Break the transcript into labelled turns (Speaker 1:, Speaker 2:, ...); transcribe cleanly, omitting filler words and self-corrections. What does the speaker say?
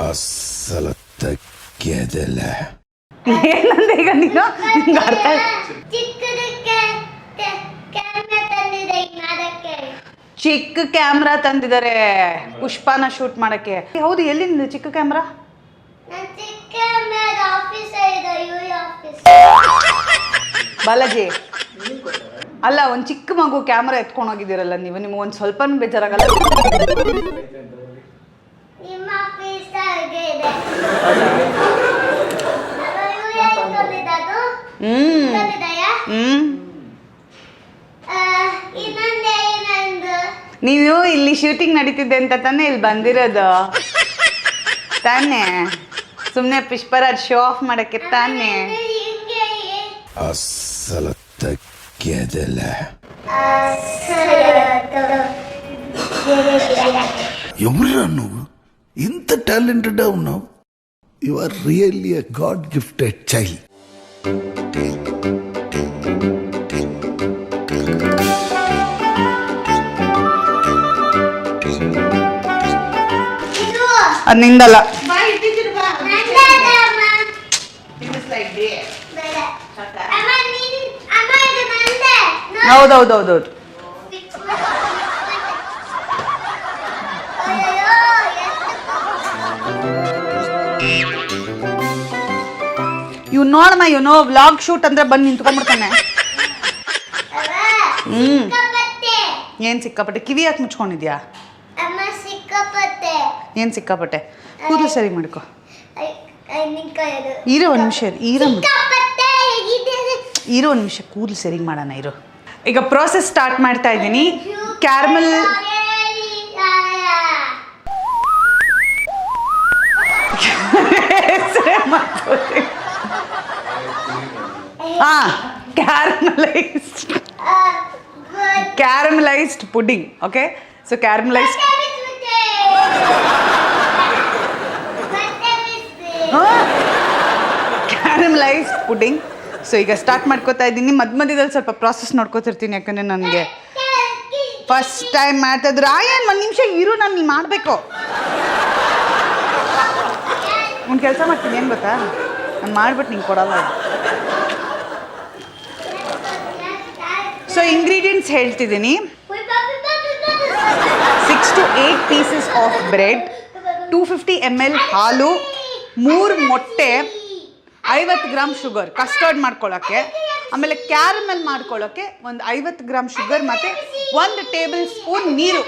Speaker 1: ಅಸಲು ತಗ್ಗೆದಲ್ಲ
Speaker 2: ಏನಂದ್ರೆ ಈಗ ನೀನು ಅರ್ಥ ಚಿಕ್ಕ ಕ್ಯಾಮ್ರಾ ತಂದಿದ್ದಾರೆ ಪುಷ್ಪನ ಶೂಟ್ ಮಾಡಕ್ಕೆ. ಹೌದು, ಎಲ್ಲಿಂದ ಚಿಕ್ಕ ಕ್ಯಾಮ್ರಾ? ಬಾಲಾಜಿ ಅಲ್ಲ, ಒಂದ್ ಚಿಕ್ಕ ಮಗು ಕ್ಯಾಮ್ರಾ ಎತ್ಕೊಂಡು ಹೋಗಿದ್ದೀರಲ್ಲ ನೀವು, ನಿಮ್ಗೆ ಒಂದ್ ಸ್ವಲ್ಪ ಬೇಜಾರಾಗಲ್ಲ? ನೀವು ಇಲ್ಲಿ ಶೂಟಿಂಗ್ ನಡೀತಿದ್ದೆ ಅಂತ ತಾನೇ ಇಲ್ಲಿ ಬಂದಿರೋದು ತಾನೇ? ಸುಮ್ಮನೆ ಪುಷ್ಪರಾಜ್ ಶೋ ಆಫ್ ಮಾಡಕ್ಕೆ ತಾನೇ?
Speaker 1: ಅಸಲು ತಗ್ಗೆದಲ್ಲ ఎవరురా నువ్వు? ఇంత టాలెంటెడ్ ఉన్నావు. You are really a god gifted child.
Speaker 2: ಅದು ನಿಂದಲ್ಲ. ಹೌದೌದೌದೌದು. ಇವ್ ನೋಡಮ್ಮ, ಇವನು ವ್ಲಾಗ್ ಶೂಟ್ ಅಂದ್ರೆ ಬಂದು ನಿಂತ್ಕೊಂಡ್ಬಿಡ್ತಾನೆ. ಏನ್ ಸಿಕ್ಕಾಪಟ್ಟೆ? ಕಿವಿ ಯಾಕೆ ಮುಚ್ಕೊಂಡಿದ್ಯಾ? ಏನ್ ಸಿಕ್ಕಾಪಟ್ಟೆ? ಕೂದಲು ಸರಿ ಮಾಡ್ಕೊ. ಇರೋ ಒಂದು ನಿಮಿಷ, ಇರೋ ಒಂದು ನಿಮಿಷ, ಕೂದಲು ಸರಿ ಮಾಡೋಣ ಇರೋ. ಈಗ ಪ್ರೋಸೆಸ್ ಸ್ಟಾರ್ಟ್ ಮಾಡ್ತಾ ಇದ್ದೀನಿ. Caramel caramelised pudding. Okay, so caramelised pudding. So ಈಗ ಸ್ಟಾರ್ಟ್ ಮಾಡ್ಕೋತಾ ಇದ್ದೀನಿ. ಮಧ್ಯದಲ್ಲಿ ಸ್ವಲ್ಪ ಪ್ರಾಸೆಸ್ ನೋಡ್ಕೋತಿರ್ತೀನಿ, ಯಾಕಂದರೆ ನನಗೆ ಫಸ್ಟ್ ಟೈಮ್ ಮಾಡ್ತಾ ಇದ್ರು. ಆಯನ್ ಒಂದು ನಿಮಿಷ ಇರು, ನಾನು ನೀನು ಮಾಡಬೇಕು. ಒಂದು ಕೆಲಸ ಮಾಡ್ತೀನಿ, ಏನು ಗೊತ್ತಾ? ನಾನು ಮಾಡಿಬಿಟ್ಟು ನಿಂಗೆ ಕೊಡಲ್ಲ. ಸೊ ಇಂಗ್ರೀಡಿಯೆಂಟ್ಸ್ ಹೇಳ್ತಿದ್ದೀನಿ. 6 to 8 pieces of bread, 250 ml ಹಾಲು, 3 ಮೊಟ್ಟೆ, 50 ಗ್ರಾಮ್ ಶುಗರ್ ಕಸ್ಟರ್ಡ್ ಮಾಡ್ಕೊಳ್ಳೋಕ್ಕೆ, ಆಮೇಲೆ ಕ್ಯಾರಮೆಲ್ ಮಾಡ್ಕೊಳ್ಳೋಕ್ಕೆ ಒಂದು 50 ಗ್ರಾಮ್ ಶುಗರ್ ಮತ್ತು 1 ಟೇಬಲ್ ಸ್ಪೂನ್ ನೀರು.